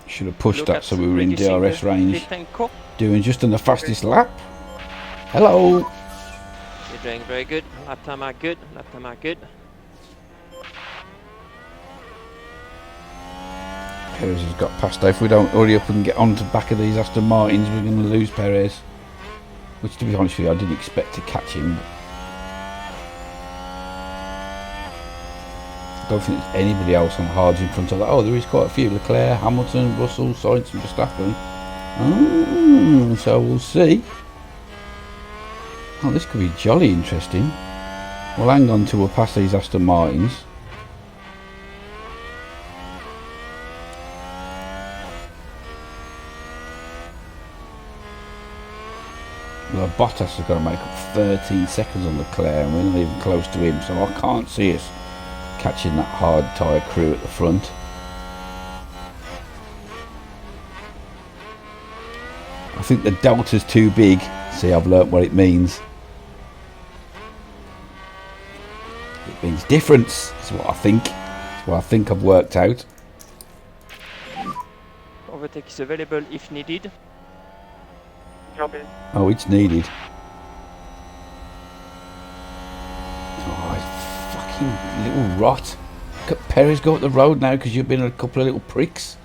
Should have pushed that so we were in DRS range. Doing just on the fastest lap. Hello.
You're doing very good. Lap time are good. Lap time are good.
Perez has got past. If we don't hurry up and get on to the back of these Aston Martins, we're going to lose Perez. Which, to be honest with you, I didn't expect to catch him. I don't think there's anybody else on hards in front of that. Oh, there is quite a few. Leclerc, Hamilton, Russell, Sainz and Verstappen. Oh, so we'll see. Oh, this could be jolly interesting. We'll hang on till we're past these Aston Martins. Well, Bottas has got to make up 13 seconds on Leclerc and we're not even close to him, so I can't see us catching that hard tyre crew at the front. I think the delta's too big. See, I've learnt what it means. It means difference, is what I think. It's what I think I've worked out.
Overtake is available if needed.
Copy.
Oh, it's needed. Oh, fucking little rot. Look at Perez go up the road now because you've been a couple of little pricks.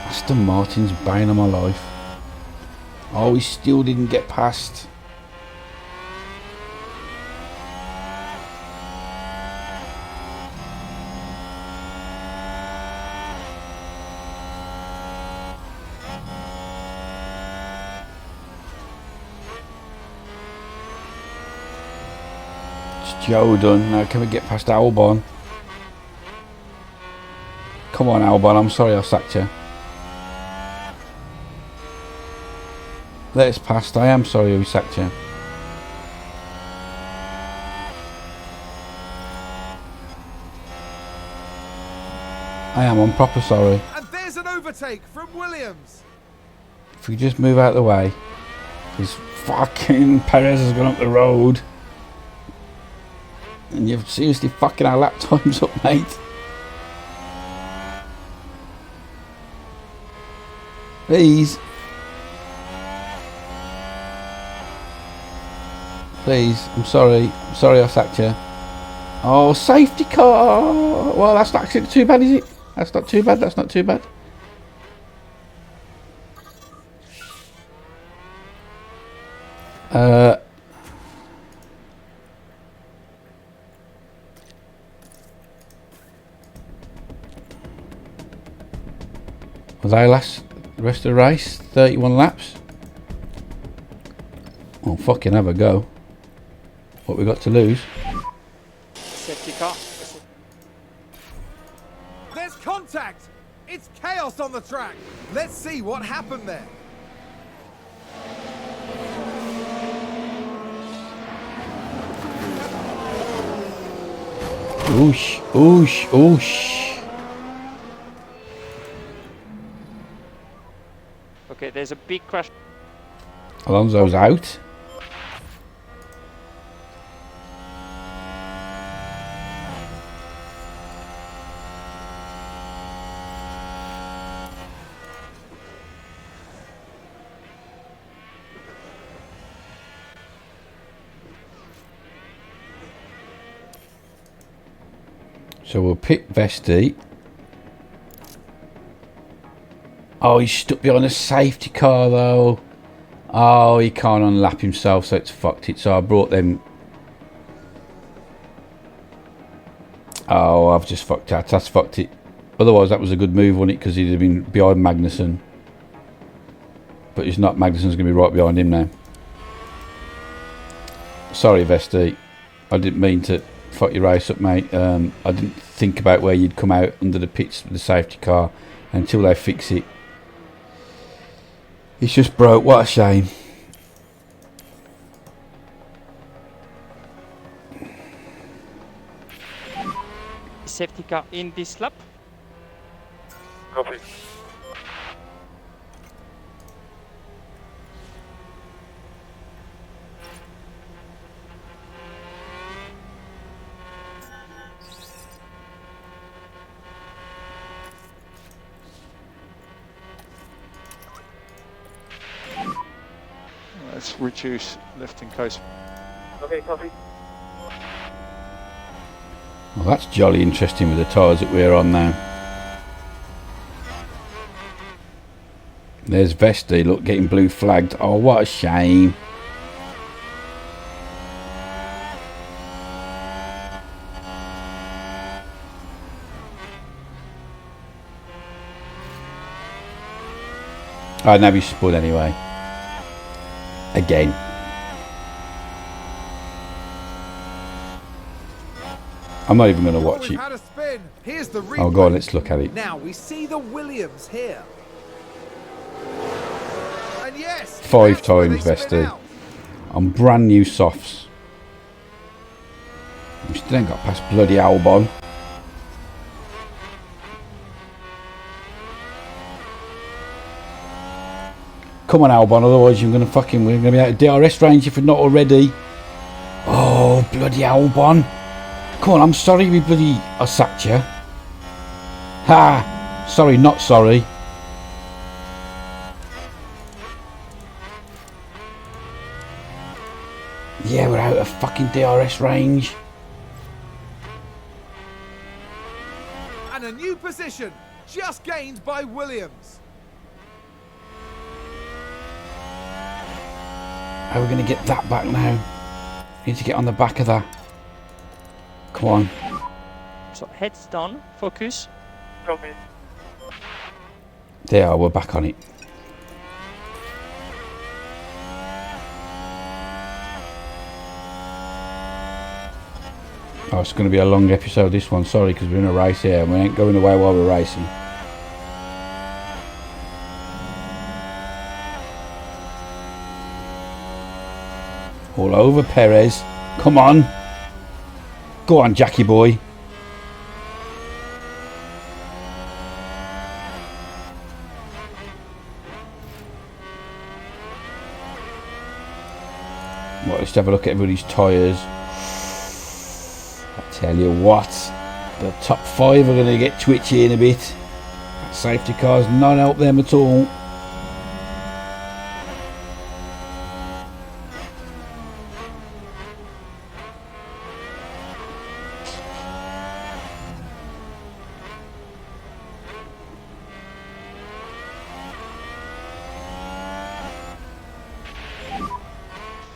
Aston Martin's bane of my life. Oh, he still didn't get past. It's Joe done. Now can we get past Albon? Come on Albon, I'm sorry I sacked you. Let us past. I am sorry we sacked you. I'm proper sorry.
And there's an overtake from Williams.
If we just move out of the way. Because fucking Perez has gone up the road. And you've seriously fucking our lap times up, mate. Please. Please, I'm sorry I sacked you. Oh, safety car! Well, that's not actually too bad, is it? That's not too bad, that's not too bad. Was I last the rest of the race? 31 laps? Oh, fucking have a go. What we got to lose?
Safety car.
There's contact. It's chaos on the track. Let's see what happened there.
Oosh, oosh, oosh.
Okay, there's a big crash.
Alonso's out. So we'll pick Vesti. Oh, he's stuck behind a safety car though. Oh, he can't unlap himself, so it's fucked it. So I brought them. Oh, I've just fucked that. That's fucked it. Otherwise, that was a good move on it because he'd have been behind Magnussen. But he's not. Magnussen's going to be right behind him now. Sorry, Vesti. I didn't mean to fuck your race up, mate. I didn't think about where you'd come out under the pits with the safety car until they fix it. It's just broke. What a shame.
Safety car in this lap.
Copy.
Let's reduce lifting coast.
Okay, copy.
Well, that's jolly interesting with the tyres that we're on now. There's Vesti, look, getting blue flagged. Oh, what a shame. Oh, now he's spun anyway. Again. I'm not even going to watch
We've
it.
had a spin. Here's the replay.
Oh, go on, let's look at it.
Now we see the Williams here. And yes,
5
that's where
times,
they spin
Vesti.
out.
On brand new softs. We still ain't got past bloody Albon. Come on, Albon, otherwise we're gonna be out of DRS range if we're not already. Oh, bloody Albon. Come on, I'm sorry I sacked you. Ha! Sorry, not sorry. Yeah, we're out of fucking DRS range.
And a new position, just gained by Williams.
How are we going to get that back now? Need to get on the back of that. Come on.
So heads down, focus.
Copy.
There, we're back on it. Oh, it's going to be a long episode, this one. Sorry, because we're in a race here and we ain't going away while we're racing. All over Perez. Come on. Go on, Jackie boy. Well, let's have a look at everybody's tyres. I tell you what, the top 5 are going to get twitchy in a bit. Safety cars not help them at all.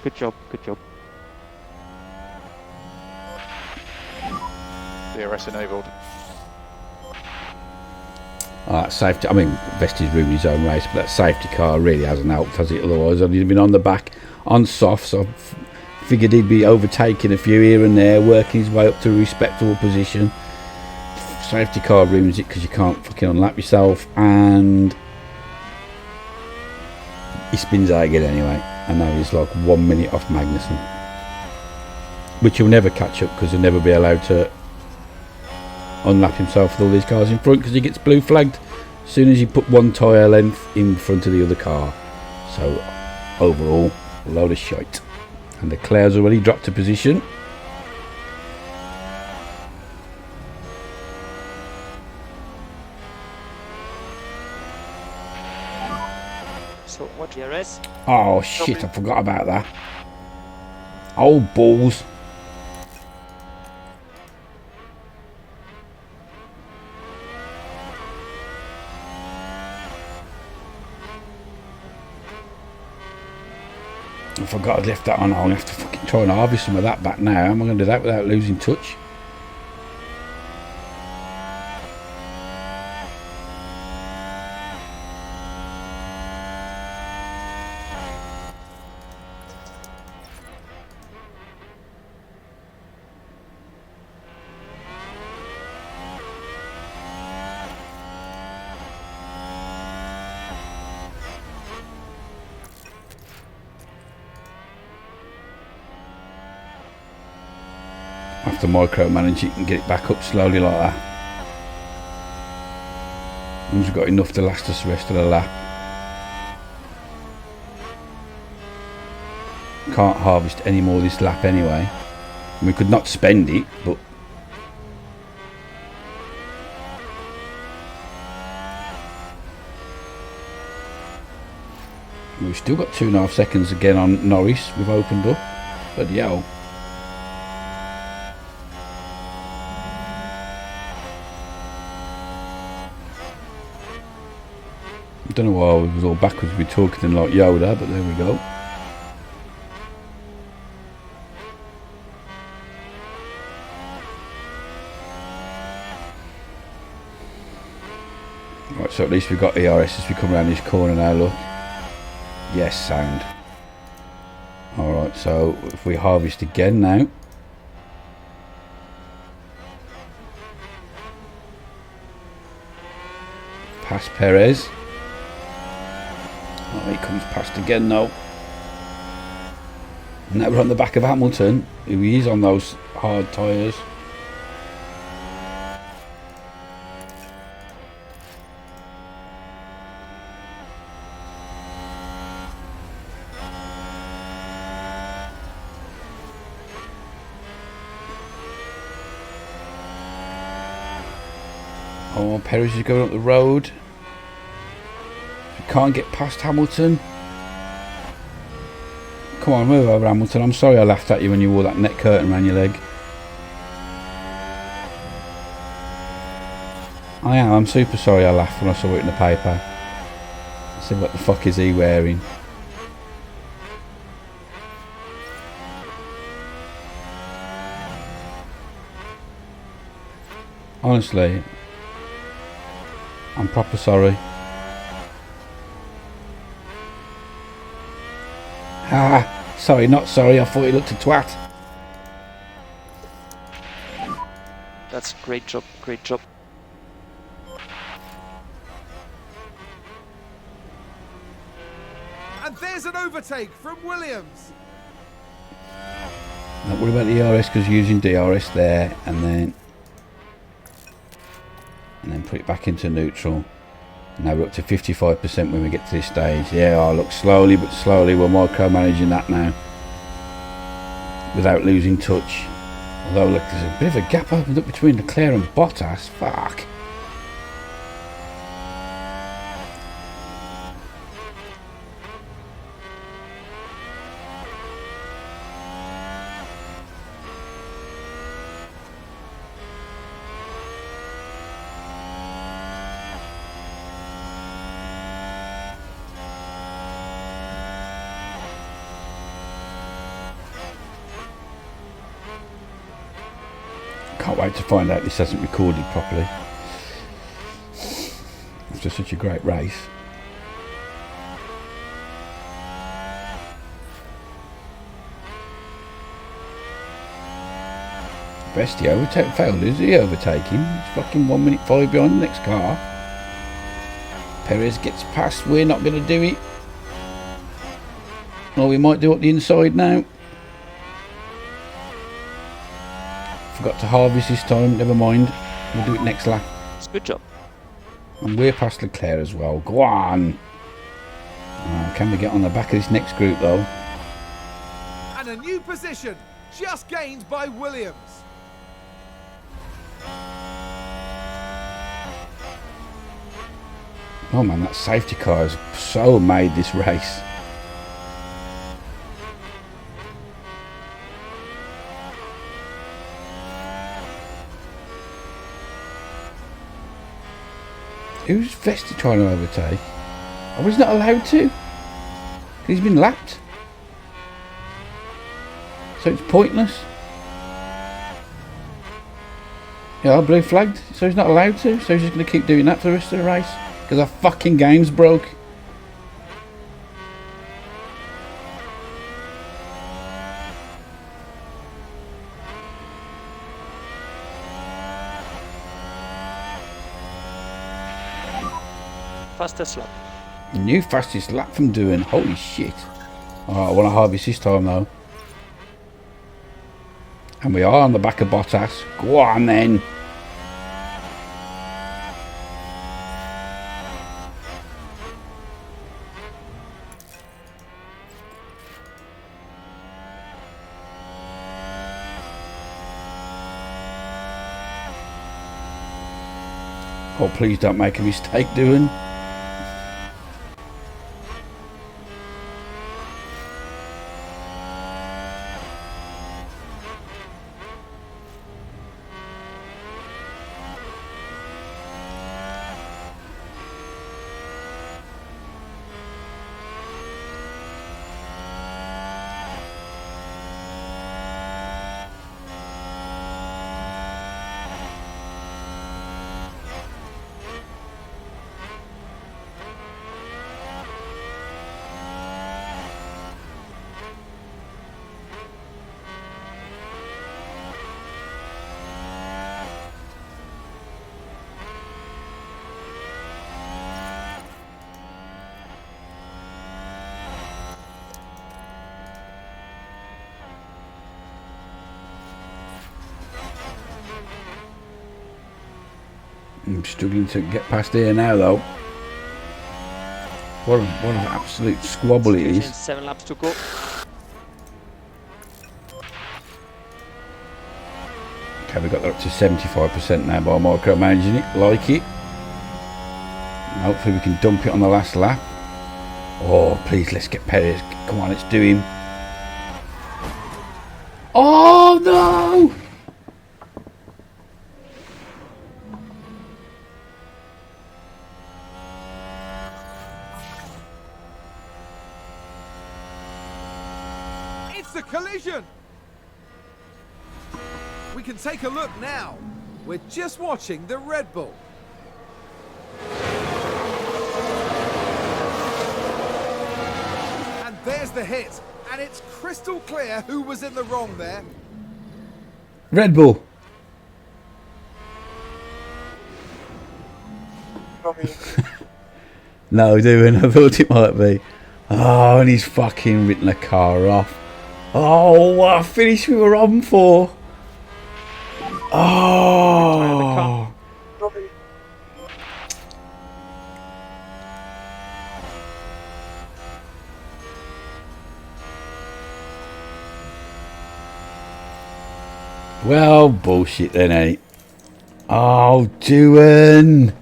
Good job, good job.
DRS enabled.
That safety, I mean, Vesti's ruined his own race, but that safety car really hasn't helped, has it? Otherwise, I'd have been on the back on softs. So I figured he'd be overtaking a few here and there, working his way up to a respectable position. Safety car ruins it because you can't fucking unlap yourself, and he spins out again anyway. And now he's like 1 minute off Magnussen, which he'll never catch up because he'll never be allowed to unlap himself with all these cars in front because he gets blue flagged as soon as you put one tyre length in front of the other car. So overall, a load of shite. And Leclerc's already dropped a position.
So what DRS?
Oh shit, I forgot about that. Oh balls. I forgot I'd left that on. I'll have to fucking try and harvest some of that back now. How am I going to do that without losing touch? After micromanage it and get it back up slowly like that. Once we've got enough to last us the rest of the lap. Can't harvest any more this lap anyway. We could not spend it, but we've still got 2.5 seconds again on Norris. We've opened up. Bloody hell. I don't know why I was all backwards with talking like Yoda, but there we go. Right, so at least we've got ERS as we come around this corner now, look. Yes, sound. Alright, so if we harvest again now. Past Perez. Oh, he comes past again now. And now we're on the back of Hamilton, who is on those hard tyres. Oh, Perez is going up the road. We can't get past Hamilton. Come on, move over, Hamilton. I'm sorry I laughed at you when you wore that neck curtain around your leg. I'm super sorry I laughed when I saw it in the paper. I said, what the fuck is he wearing? Honestly, I'm proper sorry. Sorry, not sorry. I thought he looked a twat.
That's great job, great job.
And there's an overtake from Williams.
Not worry about the ERS because you're using DRS there, and then put it back into neutral. Now we're up to 55% when we get to this stage. Yeah, oh, look, slowly but slowly we're micromanaging that now without losing touch. Although look, there's a bit of a gap opened up between Leclerc and Bottas. Fuck. Can't wait to find out this hasn't recorded properly after such a great race. Bestie overtake failed. Is he overtaking? He's fucking 1 minute 5 behind the next car. Perez gets past. We're not going to do it. Or we might do it the inside now. Forgot to harvest this time, never mind. We'll do it next lap.
It's a good job.
And we're past Leclerc as well. Go on. Can we get on the back of this next group though?
And a new position, just gained by Williams.
Oh man, that safety car has so made this race. Who's Vesti trying to overtake? Oh, he's not allowed to. He's been lapped. So it's pointless. Yeah, blue flagged. So he's not allowed to. So he's just going to keep doing that for the rest of the race. Because our fucking game's broke.
Fastest lap.
New fastest lap from doing. Holy shit. Alright, I want to harvest this time though. And we are on the back of Bottas. Go on then. Oh, please don't make a mistake doing. I'm struggling to get past here now, though. What an absolute squabble it is.
7 laps to go.
Okay, we've got that up to 75% now by micromanaging it. Like it. And hopefully we can dump it on the last lap. Oh, please, let's get Perez. Come on, let's do him. Oh, no!
It's a collision! We can take a look now. We're just watching the Red Bull. And there's the hit. And it's crystal clear who was in the wrong there.
Red Bull.
Copy.
No, doing. I thought it might be. Oh, and he's fucking written the car off. Oh, what a finish we were on for. Oh.
Copy.
Well, bullshit then, eh? Oh, Dewan.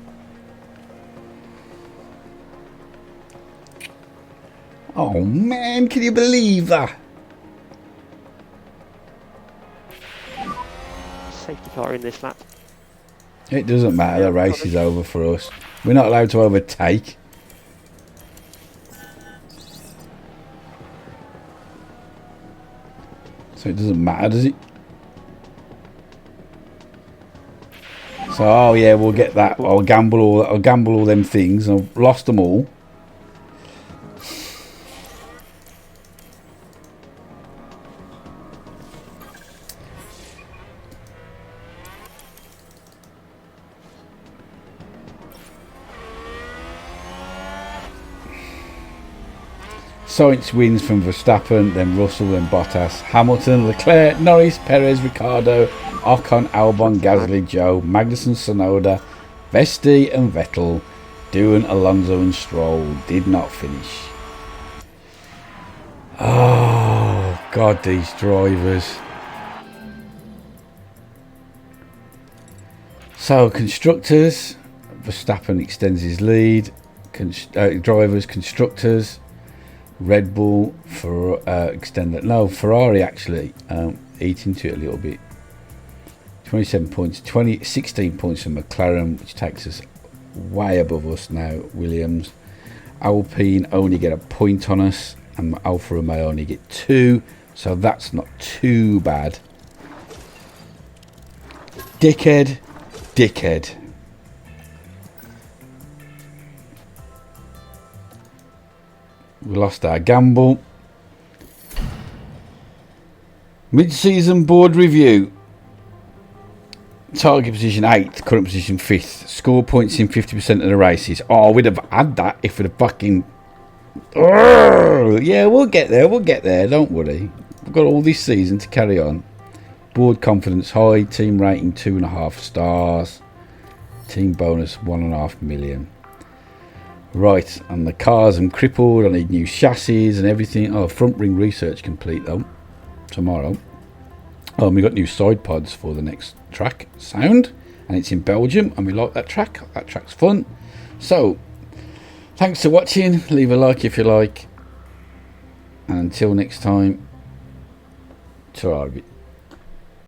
Oh, man, can you believe that?
Safety car in this lap.
It doesn't matter, the race is over for us. We're not allowed to overtake. So it doesn't matter, does it? So, oh yeah, we'll get that. I'll gamble all them things. I've lost them all. Sainz wins from Verstappen, then Russell, then Bottas, Hamilton, Leclerc, Norris, Perez, Ricciardo, Ocon, Albon, Gasly, Joe, Magnussen, Sonoda, Vesti and Vettel. Dewan, Alonso and Stroll did not finish. Oh, God, these drivers. So, constructors, Verstappen extends his lead. Drivers, constructors, Red Bull for extended. No, Ferrari actually eat into it a little bit. 27 points, 16 points from McLaren, which takes us way above us now. Williams, Alpine only get a point on us, and Alfa Romeo only get 2, so that's not too bad. Dickhead. We lost our gamble. Mid-season board review. Target position 8th, current position 5th. Score points in 50% of the races. Oh, we'd have had that if we'd have fucking... Yeah, we'll get there, don't worry. We've got all this season to carry on. Board confidence high, team rating 2.5 stars. Team bonus 1.5 million. Right, and the cars I'm crippled. I need new chassis and everything. Oh, front ring research complete though. Tomorrow. Oh, and we got new side pods for the next track. Sound. And it's in Belgium, and we like that track. That track's fun. So, thanks for watching. Leave a like if you like. And until next time, ta-ra.